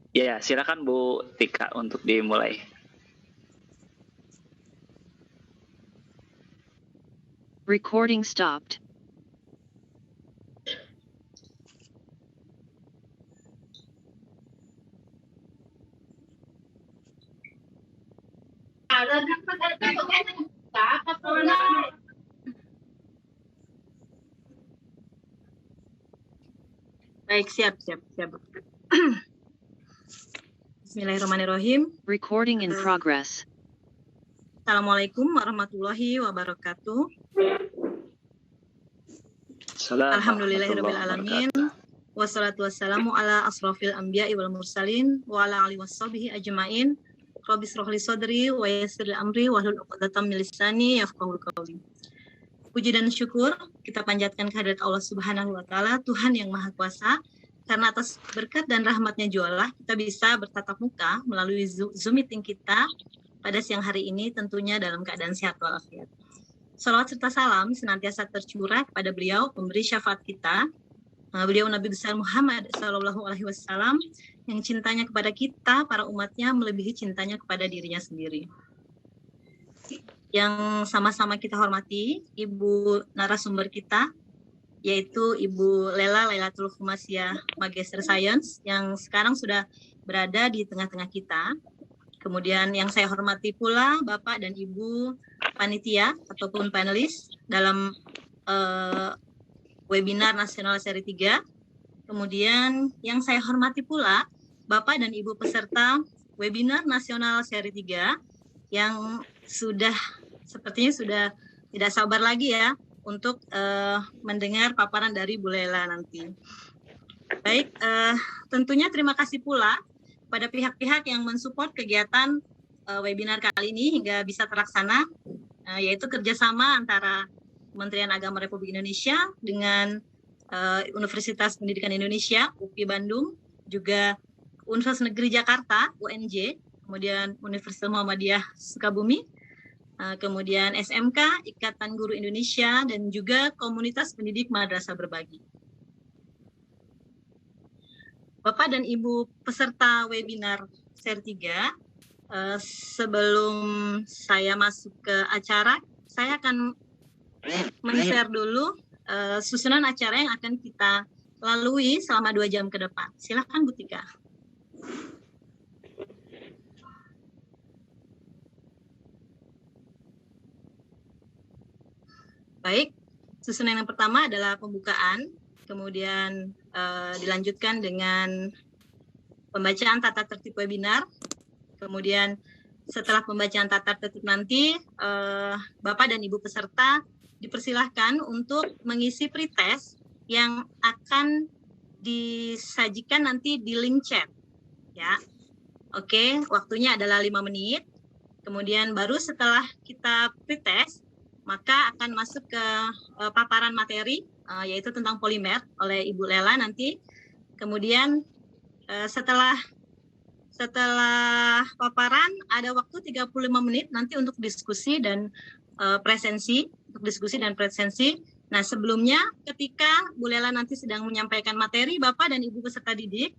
Ya, silakan Bu Tika untuk dimulai. Recording stopped. Baik, siap. Bismillahirrahmanirrahim. Recording in progress. Assalamualaikum warahmatullahi wabarakatuh. Alhamdulillahirabbil alamin. Wassalatu wassalamu ala asrofil anbiya'i wal mursalin wa ala alihi washabihi ajmain. Rabbi shrah li sadri wa yassir li amri wahlul 'uqdatam min lisani yafqahu qawli. Puji dan syukur kita panjatkan kehadirat Allah Subhanahu wa taala, Tuhan yang Maha Kuasa. Karena atas berkat dan rahmatnya jualah kita bisa bertatap muka melalui Zoom meeting kita pada siang hari ini, tentunya dalam keadaan sehat walafiat. Salawat serta salam senantiasa tercurah kepada beliau, pemberi syafaat kita, beliau Nabi besar Muhammad SAW, yang cintanya kepada kita, para umatnya, melebihi cintanya kepada dirinya sendiri. Yang sama-sama kita hormati, Ibu narasumber kita, yaitu Ibu Lailatul Khumasiyah Magister Science, yang sekarang sudah berada di tengah-tengah kita. Kemudian yang saya hormati pula Bapak dan Ibu panitia ataupun panelis dalam webinar nasional seri 3. Kemudian yang saya hormati pula Bapak dan Ibu peserta webinar nasional seri 3 yang sepertinya sudah tidak sabar lagi ya untuk mendengar paparan dari Bu Lela nanti. Baik, tentunya terima kasih pula pada pihak-pihak yang mensupport kegiatan webinar kali ini hingga bisa terlaksana, yaitu kerjasama antara Kementerian Agama Republik Indonesia dengan Universitas Pendidikan Indonesia, UPI Bandung, juga Universitas Negeri Jakarta, UNJ, kemudian Universitas Muhammadiyah Sukabumi, kemudian SMK, Ikatan Guru Indonesia, dan juga Komunitas Pendidik Madrasah Berbagi. Bapak dan Ibu peserta webinar seri 3, sebelum saya masuk ke acara, saya akan men-share dulu susunan acara yang akan kita lalui selama 2 jam ke depan. Silakan Bu Tika. Baik, susunan yang pertama adalah pembukaan, kemudian dilanjutkan dengan pembacaan tata tertib webinar, kemudian setelah pembacaan tata tertib nanti, Bapak dan Ibu peserta dipersilahkan untuk mengisi pretest yang akan disajikan nanti di link chat. Ya, oke, waktunya adalah 5 menit, kemudian baru setelah kita pretest, maka akan masuk ke paparan materi, yaitu tentang polimer oleh Ibu Lela nanti. Kemudian setelah paparan ada waktu 35 menit nanti untuk diskusi dan presensi. Nah, sebelumnya ketika Bu Lela nanti sedang menyampaikan materi, Bapak dan Ibu peserta didik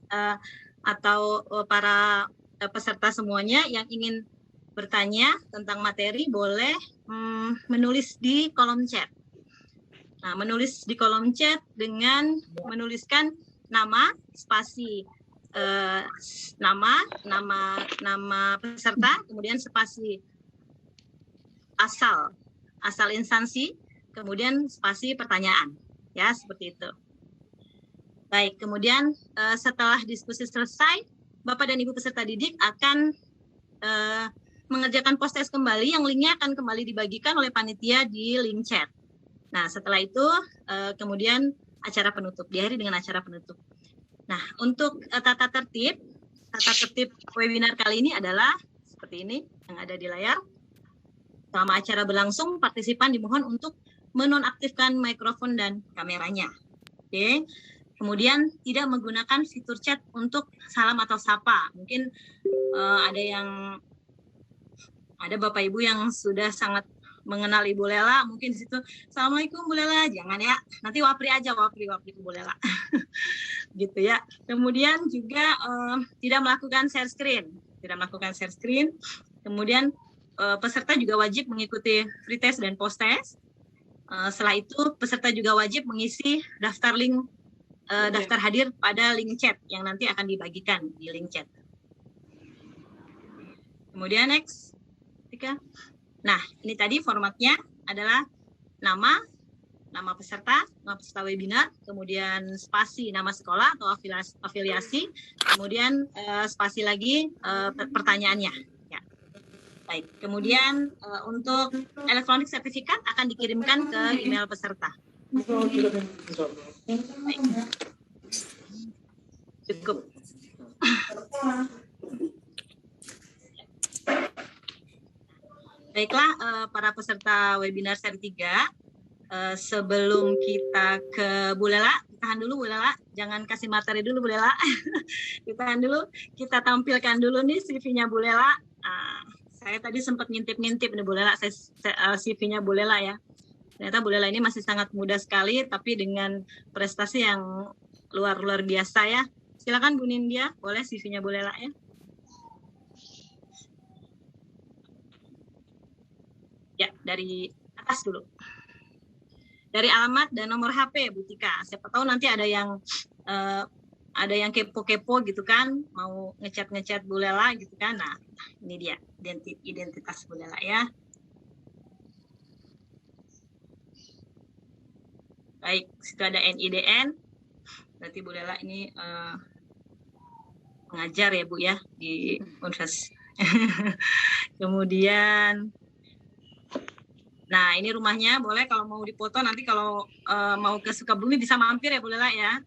atau para peserta semuanya yang ingin bertanya tentang materi boleh menulis di kolom chat. Nah, menulis di kolom chat dengan menuliskan nama, spasi nama peserta, kemudian spasi asal instansi, kemudian spasi pertanyaan, ya seperti itu. Baik, kemudian setelah diskusi selesai, Bapak dan Ibu peserta didik akan mengerjakan post test kembali, yang linknya akan kembali dibagikan oleh panitia di link chat. Nah, setelah itu kemudian acara penutup, diakhiri dengan acara penutup. Nah, untuk tata tertib webinar kali ini adalah seperti ini yang ada di layar. Selama acara berlangsung, partisipan dimohon untuk menonaktifkan mikrofon dan kameranya. Oke. Kemudian tidak menggunakan fitur chat untuk salam atau sapa. Mungkin ada Bapak Ibu yang sudah sangat mengenal Ibu Lela, mungkin di situ, Assalamualaikum Bu Lela, jangan ya, nanti wapri aja, wapri ke Bu Lela. Gitu ya. Kemudian juga tidak melakukan share screen. Kemudian peserta juga wajib mengikuti free test dan post test. Setelah itu peserta juga wajib mengisi daftar hadir pada link chat yang nanti akan dibagikan di link chat. Kemudian next, Tika. Nah, ini tadi formatnya adalah nama peserta webinar, kemudian spasi nama sekolah atau afiliasi, kemudian spasi lagi pertanyaannya. Ya. Baik, kemudian untuk elektronik sertifikat akan dikirimkan ke email peserta. Baik. Cukup. Baiklah, para peserta webinar seri 3, sebelum kita ke Bu Lela, tahan dulu Bu Lela, jangan kasih materi dulu Bu Lela. Tahan dulu, kita tampilkan dulu nih CV-nya Bu Lela. Saya tadi sempat ngintip-ngintip nih Bu Lela, CV-nya Bu Lela ya. Ternyata Bu Lela ini masih sangat muda sekali, tapi dengan prestasi yang luar biasa ya. Silakan Bu Nindya, boleh CV-nya Bu Lela ya. Ya, dari atas dulu. Dari alamat dan nomor HP Bu Tika. Siapa tahu nanti ada yang kepo-kepo gitu kan, mau ngechat Bu Lela gitu kan. Nah, ini dia identitas Bu Lela ya. Baik, situ ada NIDN. Berarti Bu Lela ini mengajar ya Bu ya di Unves. Kemudian nah, ini rumahnya, boleh kalau mau dipoto nanti kalau mau ke Sukabumi bisa mampir ya Bu Lela ya.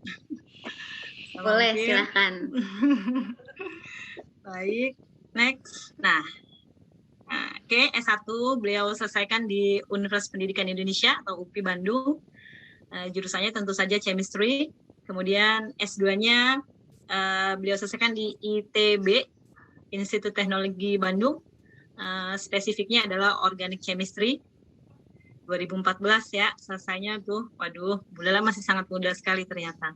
Boleh, silahkan. Baik, next. Nah, oke, S1 beliau selesaikan di Universitas Pendidikan Indonesia atau UPI Bandung. Jurusannya tentu saja chemistry. Kemudian S2-nya beliau selesaikan di ITB, Institut Teknologi Bandung. Spesifiknya adalah organic chemistry. 2014 ya selesainya tuh. Waduh, Bu Lela masih sangat muda sekali ternyata.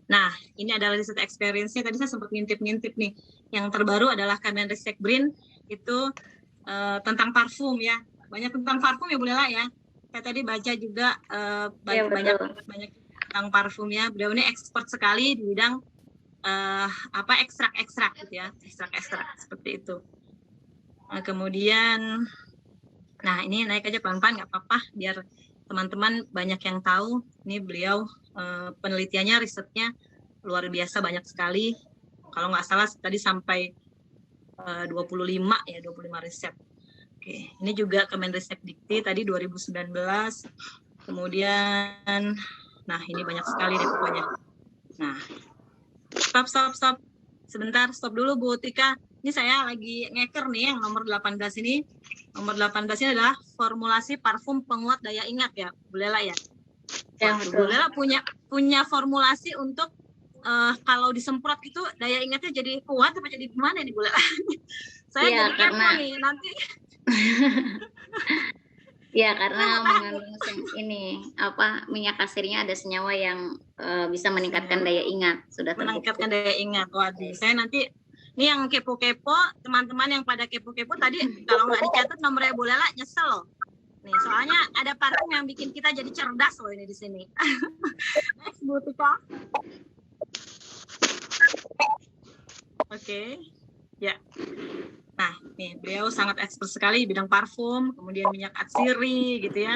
Nah, ini adalah riset experience-nya. Tadi saya sempat ngintip-ngintip nih. Yang terbaru adalah Kemenristek BRIN itu tentang parfum ya. Banyak tentang parfum ya Bu Lela ya. Saya tadi baca juga banyak tentang parfum ya. Beliau ini expert sekali di bidang ekstrak-ekstrak gitu ya. Ekstrak-ekstrak seperti itu. Kemudian nah, ini naik aja pelan-pelan, nggak apa-apa, biar teman-teman banyak yang tahu. Ini beliau penelitiannya, risetnya luar biasa banyak sekali. Kalau nggak salah tadi sampai 25 riset. Oke, ini juga Kemenristek Dikti tadi 2019. Kemudian, nah ini banyak sekali deh pokoknya. Nah, stop. Sebentar, stop dulu Bu Tika. Ini saya lagi ngeker nih yang nomor 18 ini. Nomor 18 ini adalah formulasi parfum penguat daya ingat ya, Bu Lela ya. Bu Lela punya formulasi untuk kalau disemprot itu daya ingatnya jadi kuat apa jadi gimana nih Bu Lela? Saya ya, jadi kepo nih nanti. Ya, karena mengandung minyak kasirnya ada senyawa yang bisa meningkatkan daya ingat. Sudah meningkatkan daya ingat. Waduh, saya nanti ini yang kepo-kepo, teman-teman yang pada kepo-kepo tadi kalau nggak dicatat nomornya Bu Lela nyesel loh. Nih, soalnya ada parfum yang bikin kita jadi cerdas loh ini di sini. Next, Bu Tika. Oke. Ya. Nah, nih beliau sangat expert sekali di bidang parfum, kemudian minyak atsiri gitu ya.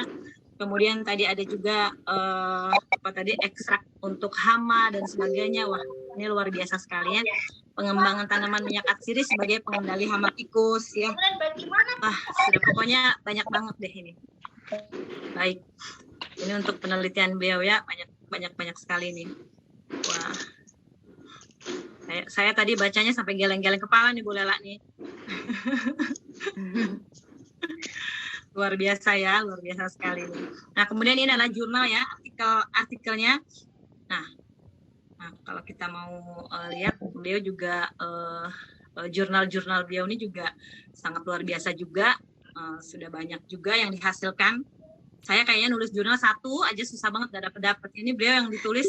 Kemudian tadi ada juga ekstrak untuk hama dan sebagainya. Wah, ini luar biasa sekali ya. Pengembangan tanaman minyak atsiri sebagai pengendali hama tikus ya. Wah, sudah pokoknya banyak banget deh ini. Baik. Ini untuk penelitian beliau ya, banyak sekali nih. Wah. Saya tadi bacanya sampai geleng-geleng kepala nih Bu Lela nih. Luar biasa ya, luar biasa sekali nih. Nah, kemudian ini adalah jurnal ya, artikelnya. Nah, kalau kita mau lihat, beliau juga jurnal-jurnal beliau ini juga sangat luar biasa juga. sudah banyak juga yang dihasilkan. Saya kayaknya nulis jurnal satu aja susah banget, gak dapet. Ini beliau yang ditulis.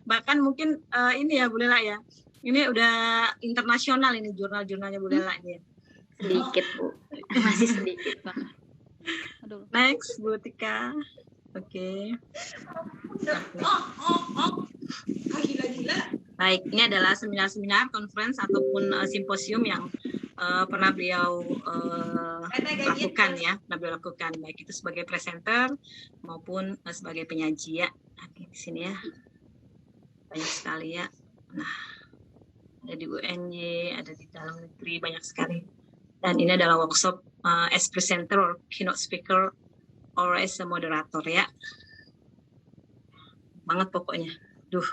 Bahkan mungkin ini ya Bu Lela ya. Ini udah internasional ini jurnal-jurnalnya Bu Lela ini. Sedikit Bu, masih sedikit Bang. Next Bu Tika. Oke. Baik, ini adalah seminar-seminar, conference ataupun simposium yang pernah beliau lakukan ya, baik itu sebagai presenter maupun sebagai penyaji ya. Oke, di sini ya banyak sekali ya. Nah, ada di UNY, ada di dalam negeri banyak sekali. Dan ini adalah workshop as presenter or keynote speaker or as a moderator ya. Banget pokoknya. Duh.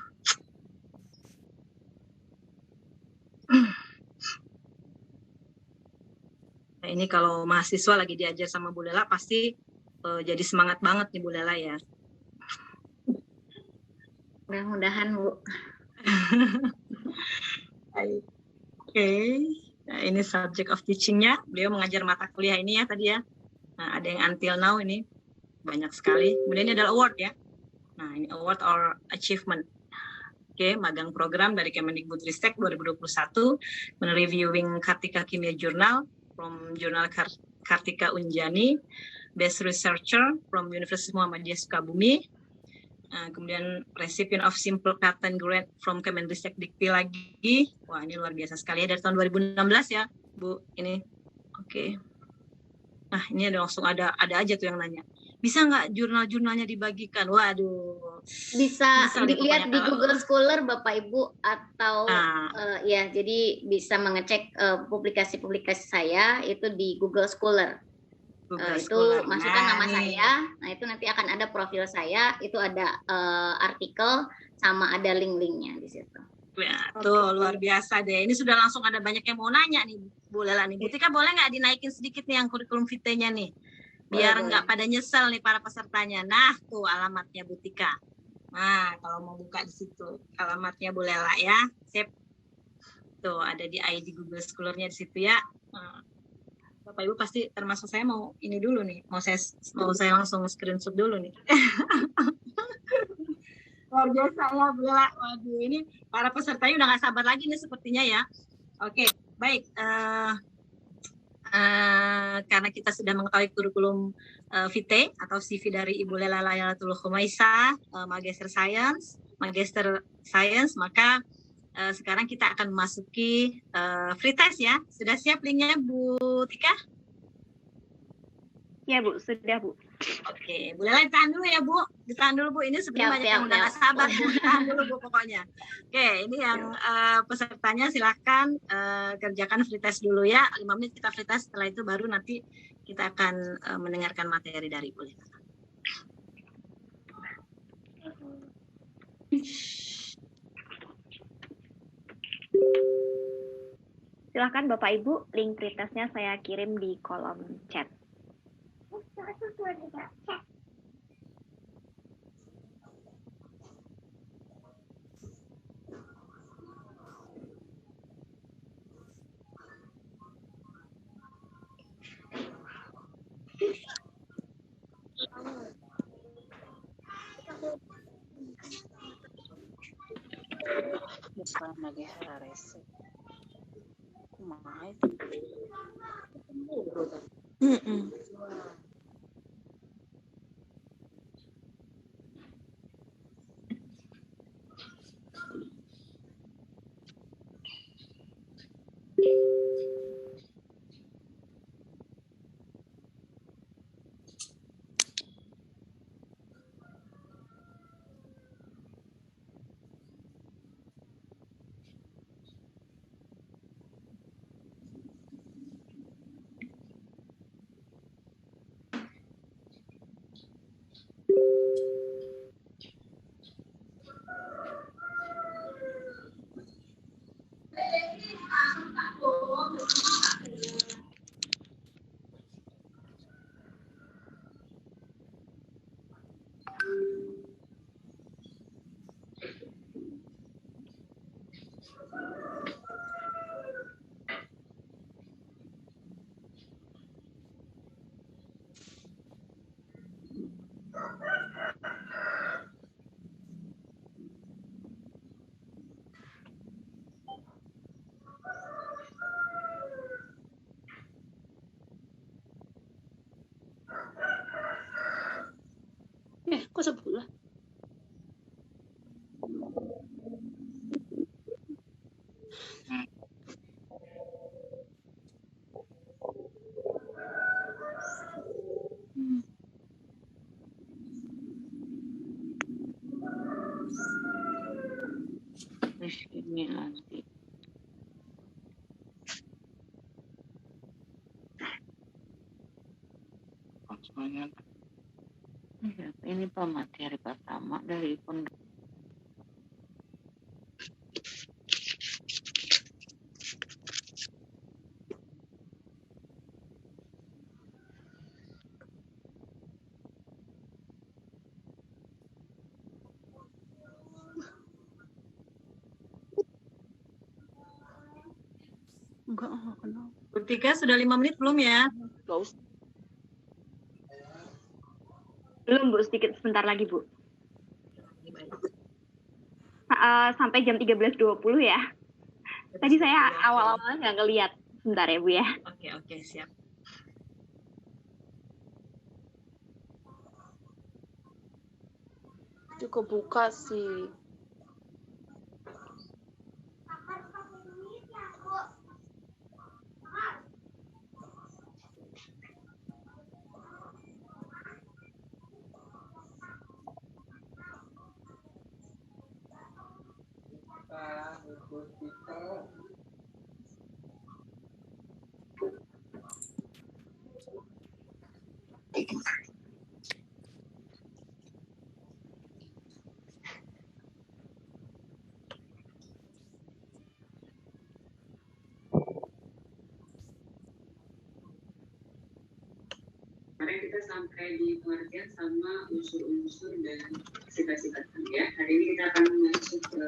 Nah, ini kalau mahasiswa lagi diajar sama Bu Lela pasti jadi semangat banget nih Bu Lela ya. Mudah-mudahan Bu. Oke. Nah, ini subject of teaching-nya. Beliau mengajar mata kuliah ini ya tadi ya. Nah, ada yang until now ini banyak sekali. Kemudian ini adalah award ya. Nah, ini award or achievement. Oke, magang program dari Kemendikbudristek 2021 mereviewing Kartika Kimia Journal from Jurnal Kartika Unjani, Best Researcher from Universitas Muhammadiyah Sukabumi. Kemudian recipient of Simple Patent Grant from Kemendikbudristek Dikti lagi. Wah, ini luar biasa sekali ya dari tahun 2016 ya, Bu. Ini oke. Nah, ini ada langsung ada aja tuh yang nanya. Bisa nggak jurnal-jurnalnya dibagikan? Waduh. Bisa dilihat di Google Scholar Bapak Ibu atau ya jadi bisa mengecek publikasi-publikasi saya itu di Google Scholar. Itu masukkan nama saya, nah itu nanti akan ada profil saya, itu ada artikel sama ada link-linknya di situ. Ya, tuh luar biasa deh. Ini sudah langsung ada banyak yang mau nanya nih Bu Lela nih. Bu Tika boleh nggak dinaikin sedikit nih yang kurikulum vitae-nya nih? Biar nggak pada nyesel nih para pesertanya. Nah, tuh alamatnya Bu Tika. Nah, kalau mau buka di situ alamatnya Bu Lela ya. Sip. Tuh ada di ID Google Scholar-nya di situ ya. Nah, Bapak Ibu pasti termasuk saya mau ini dulu nih. Mau saya langsung screenshot dulu nih. Luar biasa ya Bu Lela. Waduh, ini para pesertanya udah nggak sabar lagi nih sepertinya ya. Oke, baik. Karena kita sudah mengetahui kurikulum vitae atau CV dari Ibu Lela Laylatul Khumaisa, Magister Science, maka sekarang kita akan memasuki free test ya. Sudah siap linknya Bu Tika? Ya Bu, sudah Bu. Oke, Bu Lela ditahan dulu ya Bu. Ditahan dulu Bu, ini sebenarnya banyak yang udah nggak sabar Bu. Ditahan dulu Bu pokoknya. Oke, ini yang pesertanya silakan kerjakan free test dulu ya. 5 menit kita free test, setelah itu baru nanti kita akan mendengarkan materi dari Bu Lela. Silakan Bapak Ibu, link pretestnya saya kirim di kolom chat. Bukan lagi harus. Kumaha itu? Kok 10? Ini nanti. Ya, ini pemateri pertama dari pondok. Enggak kenal. Bu Tika sudah 5 menit belum ya? Gak usah. Belum Bu, sedikit sebentar lagi Bu. Sampai jam 13.20 ya. Tadi saya awal-awalnya nggak ngeliat. Sebentar ya Bu ya. Oke, siap. Cukup buka sih. Kemarin kita sampai di pengertian sama unsur-unsur dan sifat-sifat ya. Hari ini kita akan masuk ke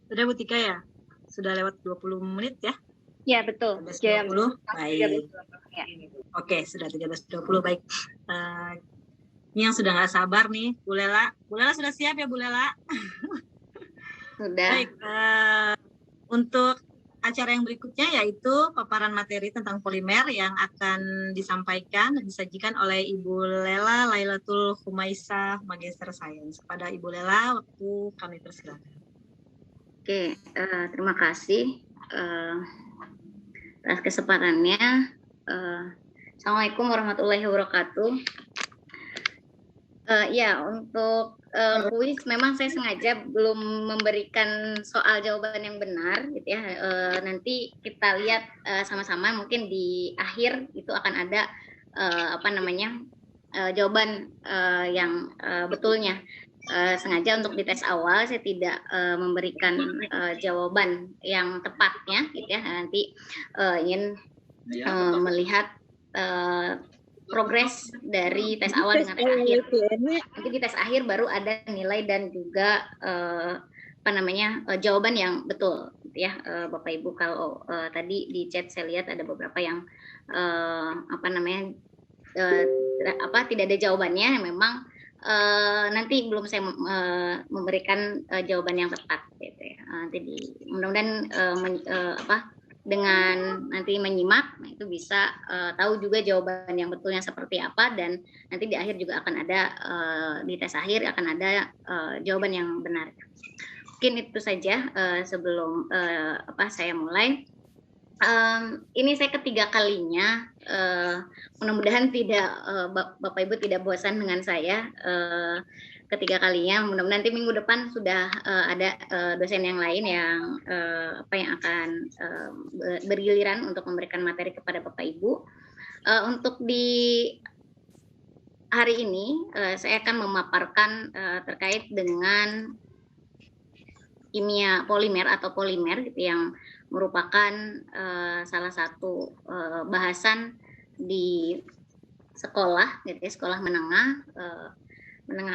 Sudah Bu Tika ya? Sudah lewat 20 menit ya? Ya betul. 13.20. Baik. Ya. Oke, sudah 13.20. Baik. Ini yang sudah nggak sabar nih, Bu Lela. Bu Lela sudah siap ya Bu Lela? Sudah. Baik. Untuk acara yang berikutnya yaitu paparan materi tentang polimer yang akan disampaikan dan disajikan oleh Ibu Lela Lailatul Humaisa, Magister Sains. Kepada Ibu Lela, waktu kami persilakan. Oke, terima kasih atas kesempatannya. Assalamualaikum warahmatullahi wabarakatuh. Ya, untuk kuis memang saya sengaja belum memberikan soal jawaban yang benar, gitu ya. Nanti kita lihat sama-sama, mungkin di akhir itu akan ada jawaban yang betulnya. Sengaja untuk di tes awal saya tidak memberikan jawaban yang tepatnya, gitu ya. Nanti ingin melihat progres dari tes awal dengan tes akhir. Nanti di tes akhir baru ada nilai dan juga jawaban yang betul, gitu ya. Bapak Ibu, kalau tadi di chat saya lihat ada beberapa yang tidak ada jawabannya, memang nanti belum saya memberikan jawaban yang tepat, gitu ya. Nanti mudah-mudahan dengan nanti menyimak, itu bisa tahu juga jawaban yang betulnya seperti apa, dan nanti di akhir juga akan ada di tes akhir akan ada jawaban yang benar. Mungkin itu saja sebelum saya mulai. Ini saya ketiga kalinya, mudah-mudahan tidak Bapak Ibu tidak bosan dengan saya. ketiga kalinya. Mudah-mudahan nanti minggu depan sudah ada dosen yang lain yang yang akan bergiliran untuk memberikan materi kepada Bapak Ibu. Untuk di hari ini saya akan memaparkan terkait dengan kimia polimer atau polimer gitu, yang merupakan salah satu bahasan di sekolah gitu ya, sekolah menengah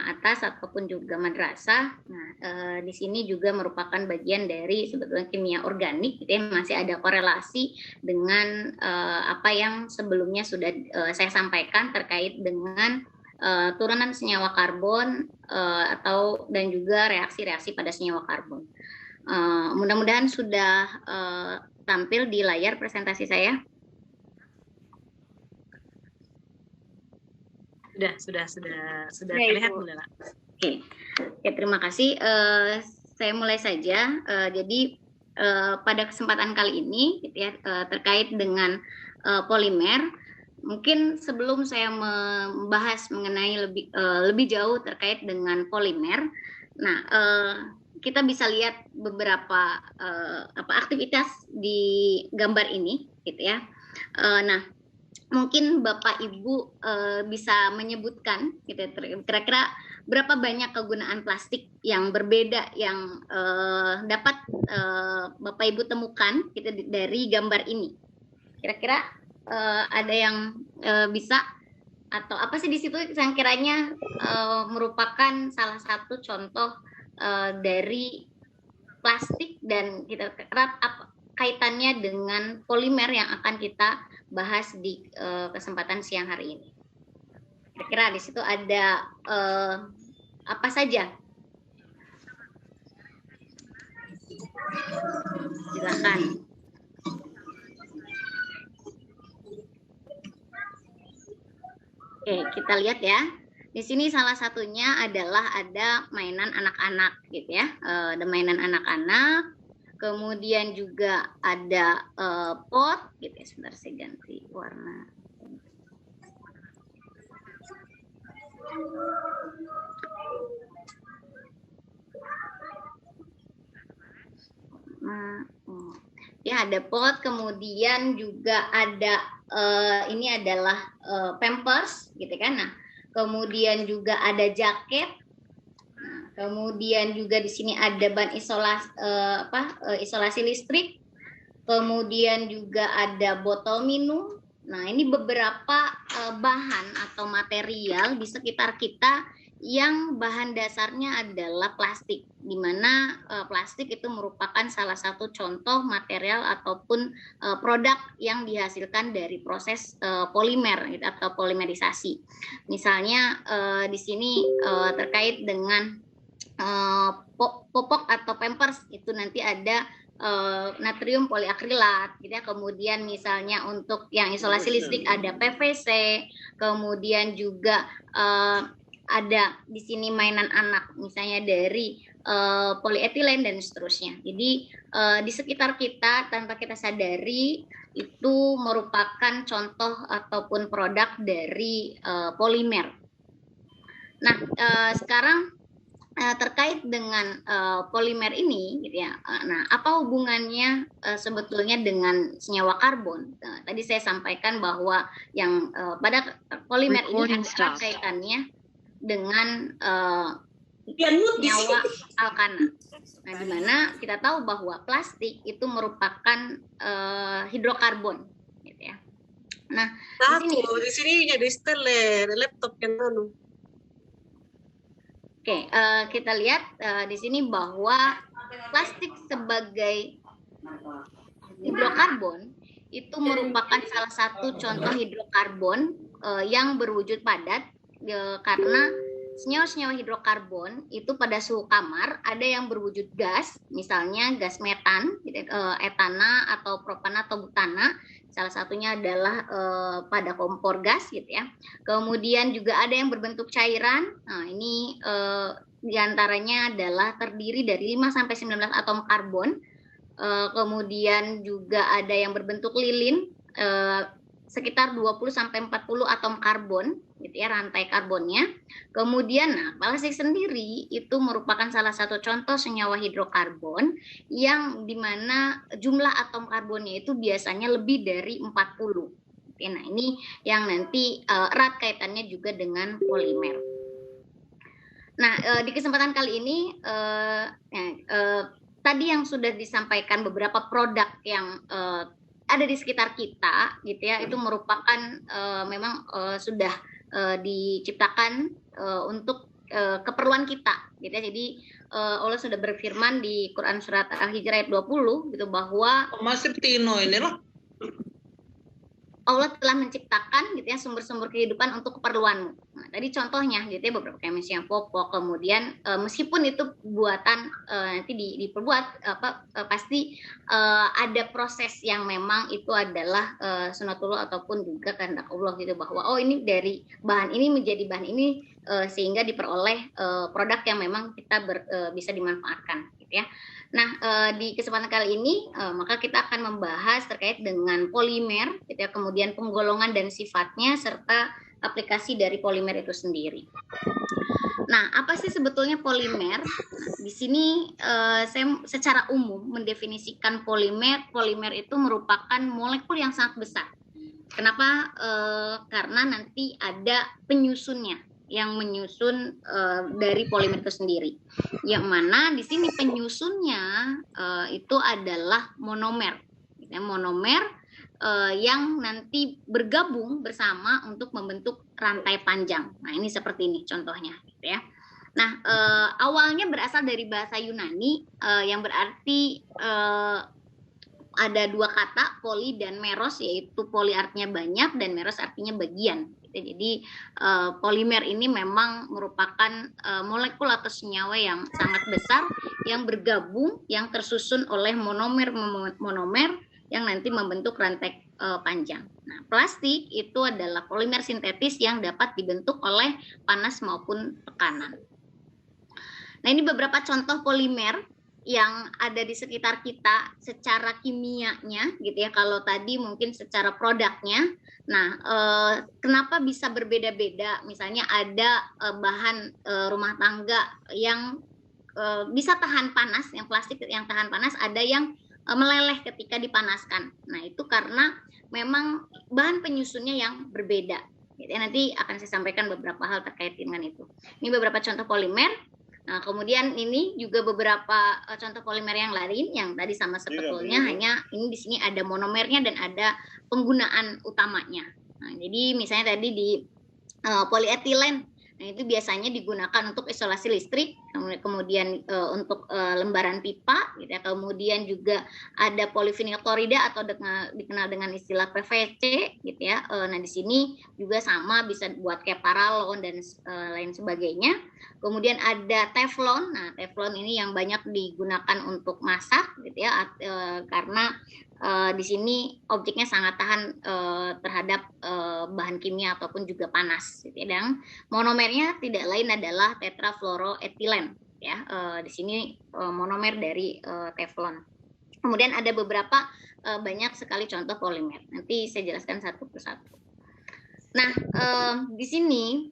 atas ataupun juga madrasah. Nah, di sini juga merupakan bagian dari sebetulnya kimia organik gitu ya, masih ada korelasi dengan apa yang sebelumnya sudah saya sampaikan terkait dengan turunan senyawa karbon dan juga reaksi-reaksi pada senyawa karbon. Mudah-mudahan sudah tampil di layar presentasi saya. Sudah terlihat, Bu Lela. Oke. Ya, terima kasih. Saya mulai saja. Jadi pada kesempatan kali ini gitu ya, terkait dengan polimer, mungkin sebelum saya membahas mengenai lebih jauh terkait dengan polimer, nah kita bisa lihat beberapa aktivitas di gambar ini gitu ya. Nah, mungkin Bapak Ibu bisa menyebutkan gitu, kira-kira berapa banyak kegunaan plastik yang berbeda yang dapat Bapak Ibu temukan gitu dari gambar ini. Kira-kira ada yang bisa, atau apa sih di situ yang kiranya merupakan salah satu contoh dari plastik, dan kita kira apa kaitannya dengan polimer yang akan kita bahas di kesempatan siang hari ini. Kira-kira di situ ada apa saja? Silakan. Oke, kita lihat ya. Di sini salah satunya adalah ada mainan anak-anak gitu ya. Ada mainan anak-anak. Kemudian juga ada pot gitu ya. Sebentar saya ganti warna. Ya, ada pot, kemudian juga ada ini adalah Pampers gitu kan. Nah, kemudian juga ada jaket. Kemudian juga di sini ada ban isolasi listrik. Kemudian juga ada botol minum. Nah, ini beberapa bahan atau material di sekitar kita yang bahan dasarnya adalah plastik, di mana plastik itu merupakan salah satu contoh material ataupun produk yang dihasilkan dari proses polimer gitu, atau polimerisasi. Misalnya di sini terkait dengan popok atau Pampers, itu nanti ada natrium poliakrilat gitu ya. Kemudian misalnya untuk yang isolasi listrik ada PVC, kemudian juga ada di sini mainan anak misalnya dari polietilen dan seterusnya. Jadi di sekitar kita tanpa kita sadari itu merupakan contoh ataupun produk dari polimer. Nah, sekarang terkait dengan polimer ini gitu ya. Nah, apa hubungannya sebetulnya dengan senyawa karbon? Tadi saya sampaikan bahwa yang pada polimer ini ada kaitannya dengan senyawa alkana. Nah, di mana kita tahu bahwa plastik itu merupakan hidrokarbon gitu ya. Nah, di sini ada steler laptop yang anu. Oke, kita lihat di sini bahwa plastik sebagai hidrokarbon itu merupakan salah satu contoh hidrokarbon yang berwujud padat, karena senyawa-senyawa hidrokarbon itu pada suhu kamar ada yang berwujud gas, misalnya gas metan, etana atau propana atau butana. Salah satunya adalah pada kompor gas gitu ya. Kemudian juga ada yang berbentuk cairan. Nah, ini diantaranya adalah terdiri dari 5-19 atom karbon. Kemudian juga ada yang berbentuk lilin, sekitar 20-40 atom karbon, gitu ya, rantai karbonnya. Kemudian, plastik sendiri itu merupakan salah satu contoh senyawa hidrokarbon yang dimana jumlah atom karbonnya itu biasanya lebih dari 40. Nah, ini yang nanti erat kaitannya juga dengan polimer. Nah, di kesempatan kali ini tadi yang sudah disampaikan beberapa produk yang ada di sekitar kita, gitu ya, itu merupakan memang sudah diciptakan untuk keperluan kita, gitu ya. Jadi Allah sudah berfirman di Quran surat Al-Hijr ayat 20 gitu bahwa masih Tino ini loh. Allah telah menciptakan gitu ya sumber-sumber kehidupan untuk keperluanmu. Nah, tadi contohnya gitu ya beberapa chemistry yang pokok, kemudian meskipun itu buatan nanti diperbuat pasti ada proses yang memang itu adalah sunatullah ataupun juga kehendak Allah gitu, bahwa oh ini dari bahan ini menjadi bahan ini sehingga diperoleh produk yang memang kita bisa dimanfaatkan gitu ya. Nah, di kesempatan kali ini maka kita akan membahas terkait dengan polimer, gitu ya, kemudian penggolongan dan sifatnya serta aplikasi dari polimer itu sendiri. Nah, apa sih sebetulnya polimer? Nah, di sini saya secara umum mendefinisikan polimer. Polimer itu merupakan molekul yang sangat besar. Kenapa? Karena nanti ada penyusunnya yang menyusun dari polimer itu sendiri, yang mana di sini penyusunnya itu adalah monomer, ya, monomer yang nanti bergabung bersama untuk membentuk rantai panjang. Nah, ini seperti ini contohnya, gitu ya. Nah, awalnya berasal dari bahasa Yunani yang berarti ada dua kata, poli dan meros, yaitu poli artinya banyak dan meros artinya bagian. Jadi polimer ini memang merupakan molekul atau senyawa yang sangat besar yang bergabung, yang tersusun oleh monomer yang nanti membentuk rantai panjang. Nah, plastik itu adalah polimer sintetis yang dapat dibentuk oleh panas maupun tekanan. Nah, ini beberapa contoh polimer yang ada di sekitar kita secara kimianya, gitu ya. Kalau tadi mungkin secara produknya. Nah, kenapa bisa berbeda-beda? Misalnya ada bahan rumah tangga yang bisa tahan panas, yang plastik yang tahan panas, ada yang meleleh ketika dipanaskan. Nah, itu karena memang bahan penyusunnya yang berbeda. Gitu ya, nanti akan saya sampaikan beberapa hal terkait dengan itu. Ini beberapa contoh polimer. Nah, kemudian ini juga beberapa contoh polimer yang lain yang tadi sama sebetulnya, hanya ini di sini ada monomernya dan ada penggunaan utamanya. Nah, jadi misalnya tadi di polietilen, nah itu biasanya digunakan untuk isolasi listrik, kemudian untuk lembaran pipa, gitu ya. Kemudian juga ada polivinyl klorida atau dikenal dengan istilah PVC, gitu ya. Nah, di sini juga sama bisa buat kayak paralon dan lain sebagainya. Kemudian ada teflon. Nah, teflon ini yang banyak digunakan untuk masak, gitu ya, karena di sini objeknya sangat tahan terhadap bahan kimia ataupun juga panas, gitu ya. Dan monomernya tidak lain adalah tetrafluoroetilen, ya. Di sini monomer dari teflon. Kemudian ada beberapa banyak sekali contoh polimer. Nanti saya jelaskan satu persatu. Nah, di sini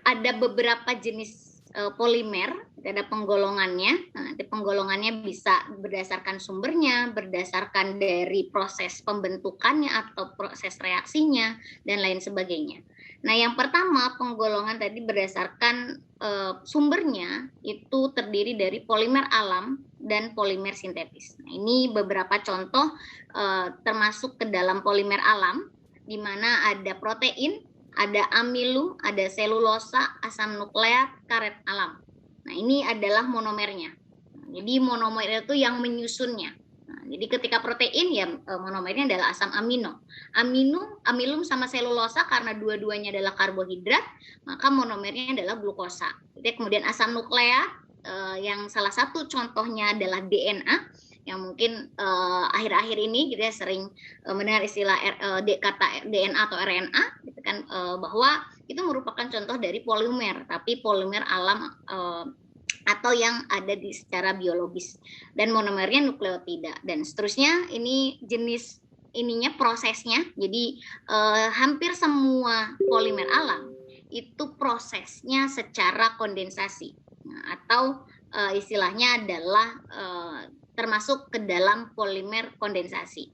ada beberapa jenis polimer, ada penggolongannya. Nah, nanti penggolongannya bisa berdasarkan sumbernya, berdasarkan dari proses pembentukannya atau proses reaksinya dan lain sebagainya. Nah, yang pertama penggolongan tadi berdasarkan sumbernya itu terdiri dari polimer alam dan polimer sintetis. Nah, ini beberapa contoh termasuk ke dalam polimer alam, di mana ada protein, ada amilum, ada selulosa, asam nukleat, karet alam. Nah, ini adalah monomernya. Jadi monomer itu yang menyusunnya. Nah, jadi ketika protein ya monomernya adalah asam amino. Amilum sama selulosa karena dua-duanya adalah karbohidrat, maka monomernya adalah glukosa. Jadi kemudian asam nukleat yang salah satu contohnya adalah DNA, yang mungkin akhir-akhir ini kita sering mendengar istilah kata DNA atau RNA, gitu kan, bahwa itu merupakan contoh dari polimer, tapi polimer alam atau yang ada secara biologis, dan monomernya nukleotida dan seterusnya. Ini jenis ininya prosesnya. Jadi hampir semua polimer alam itu prosesnya secara kondensasi, atau istilahnya adalah termasuk ke dalam polimer kondensasi.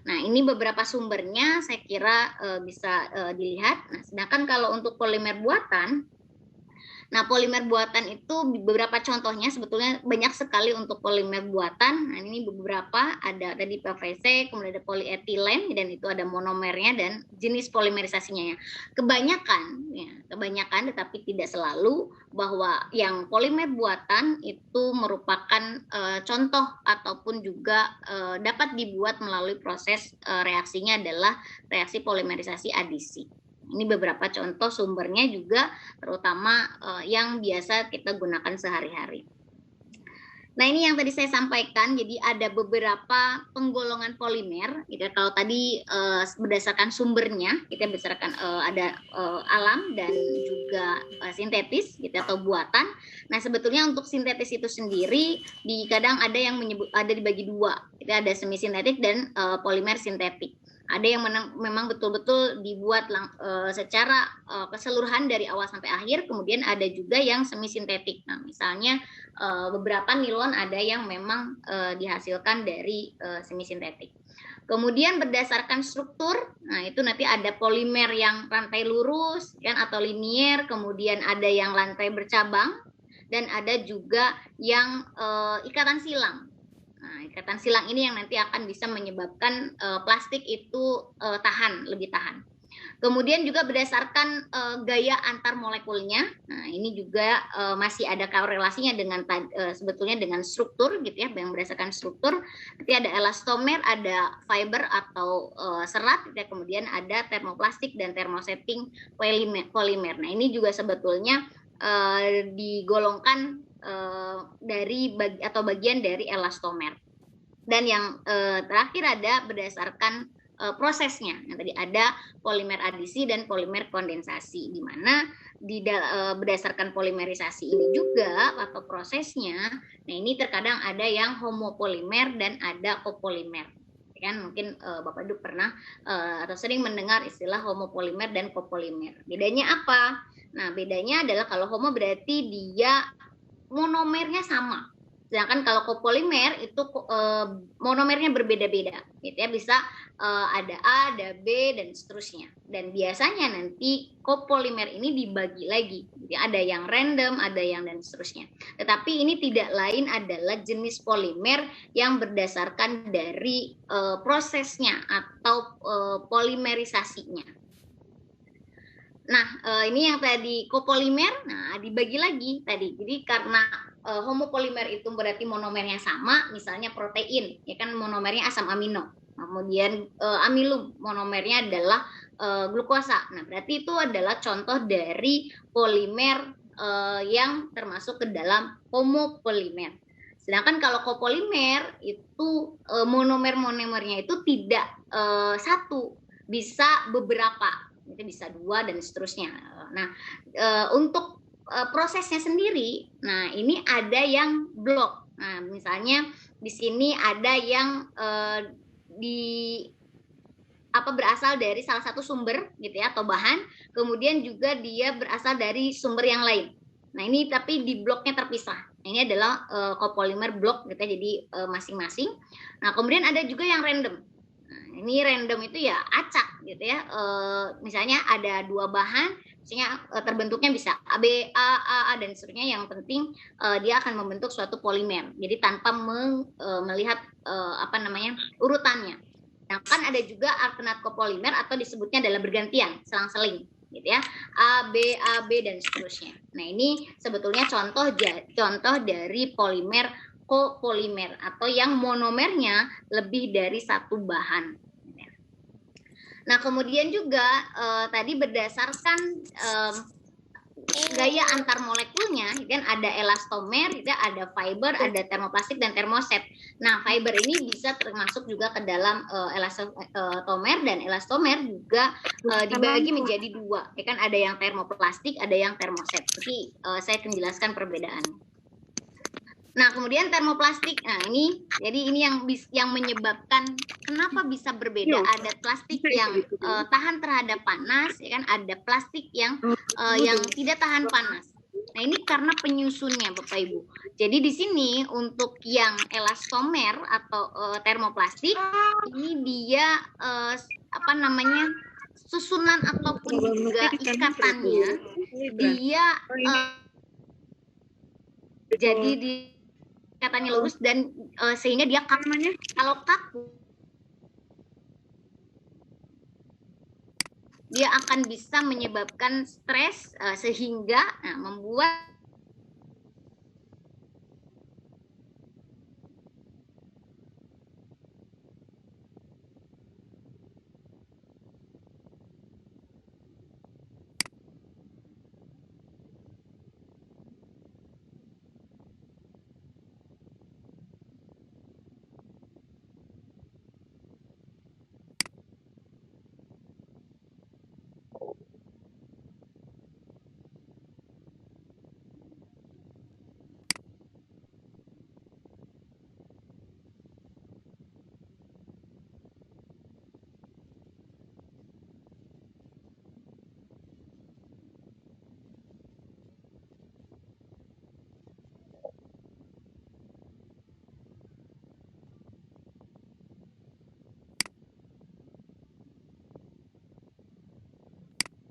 Nah, ini beberapa sumbernya saya kira bisa dilihat. Nah, sedangkan kalau untuk polimer buatan, nah polimer buatan itu beberapa contohnya sebetulnya banyak sekali untuk polimer buatan. Nah, ini beberapa, ada tadi PVC, kemudian ada polietilen, dan itu ada monomernya dan jenis polimerisasinya. Kebanyakan tetapi tidak selalu, bahwa yang polimer buatan itu merupakan contoh ataupun juga dapat dibuat melalui proses reaksinya adalah reaksi polimerisasi adisi. Ini beberapa contoh sumbernya juga, terutama yang biasa kita gunakan sehari-hari. Nah, ini yang tadi saya sampaikan, jadi ada beberapa penggolongan polimer. Gitu. Kalau tadi berdasarkan sumbernya, kita berdasarkan ada alam dan juga sintetis, gitu, atau buatan. Nah, sebetulnya untuk sintetis itu sendiri, kadang ada yang ada dibagi dua. Kita ada semi sintetik dan polimer sintetik. Ada yang memang betul-betul dibuat secara keseluruhan dari awal sampai akhir, kemudian ada juga yang semi sintetik. Nah, misalnya beberapa nilon ada yang memang dihasilkan dari semi sintetik. Kemudian berdasarkan struktur, nah itu nanti ada polimer yang rantai lurus kan atau linier, kemudian ada yang lantai bercabang, dan ada juga yang ikatan silang. Nah, ikatan silang ini yang nanti akan bisa menyebabkan plastik itu lebih tahan. Kemudian juga berdasarkan gaya antar molekulnya. Nah, ini juga masih ada korelasinya dengan sebetulnya dengan struktur, gitu ya, yang berdasarkan struktur. Nanti ada elastomer, ada fiber atau serat, gitu ya. Kemudian ada termoplastik dan termosetting polimer. Nah, ini juga sebetulnya digolongkan dari bagian dari elastomer. Dan yang terakhir ada berdasarkan prosesnya. Yang tadi ada polimer adisi dan polimer kondensasi, di mana berdasarkan polimerisasi ini juga atau prosesnya. Nah, ini terkadang ada yang homopolimer dan ada copolimer. Kan mungkin Bapak Ibu pernah atau sering mendengar istilah homopolimer dan copolimer. Bedanya apa? Nah, bedanya adalah kalau homo berarti dia monomernya sama. Sedangkan kalau copolimer itu monomernya berbeda-beda, gitu ya, bisa ada A, ada B dan seterusnya. Dan biasanya nanti copolimer ini dibagi lagi, gitu ya, ada yang random, ada yang dan seterusnya. Tetapi ini tidak lain adalah jenis polimer yang berdasarkan dari prosesnya atau polimerisasinya. Nah, ini yang tadi copolimer, nah dibagi lagi tadi. Jadi karena homopolimer itu berarti monomernya sama, misalnya protein, ya kan monomernya asam amino. Kemudian amilum, monomernya adalah glukosa. Nah, berarti itu adalah contoh dari polimer yang termasuk ke dalam homopolimer. Sedangkan kalau copolimer itu monomernya itu tidak satu, bisa beberapa. Itu bisa dua dan seterusnya. Nah, untuk prosesnya sendiri, nah ini ada yang blok. Nah, misalnya di sini ada yang berasal dari salah satu sumber, gitu ya, atau bahan. Kemudian juga dia berasal dari sumber yang lain. Nah, ini tapi di bloknya terpisah. Ini adalah copolimer blok, gitu ya, jadi masing-masing. Nah, kemudian ada juga yang random. Ini random itu ya acak, gitu ya. Misalnya ada dua bahan, misalnya terbentuknya bisa AB, A dan seterusnya. Yang penting dia akan membentuk suatu polimer. Jadi tanpa melihat urutannya. Nah, kan ada juga alternate copolimer atau disebutnya adalah bergantian, selang-seling, gitu ya. A, B dan seterusnya. Nah, ini sebetulnya contoh dari polimer copolimer atau yang monomernya lebih dari satu bahan. Nah, kemudian juga tadi berdasarkan gaya antar molekulnya, kan ada elastomer, ada fiber, ada termoplastik dan termoset. Nah, fiber ini bisa termasuk juga ke dalam elastomer, dan elastomer juga dibagi menjadi dua. Ya kan, ada yang termoplastik, ada yang termoset. Jadi saya akan jelaskan perbedaannya. Nah, kemudian termoplastik. Nah, jadi ini yang menyebabkan kenapa bisa berbeda. Ada plastik yang tahan terhadap panas, ya kan? Ada plastik yang tidak tahan panas. Nah, ini karena penyusunnya, Bapak Ibu. Jadi di sini untuk yang elastomer atau termoplastik, ini dia susunan ataupun juga ikatannya dia jadi di katanya lurus dan sehingga dia kaku. Kalau kaku dia akan bisa menyebabkan stres sehingga membuat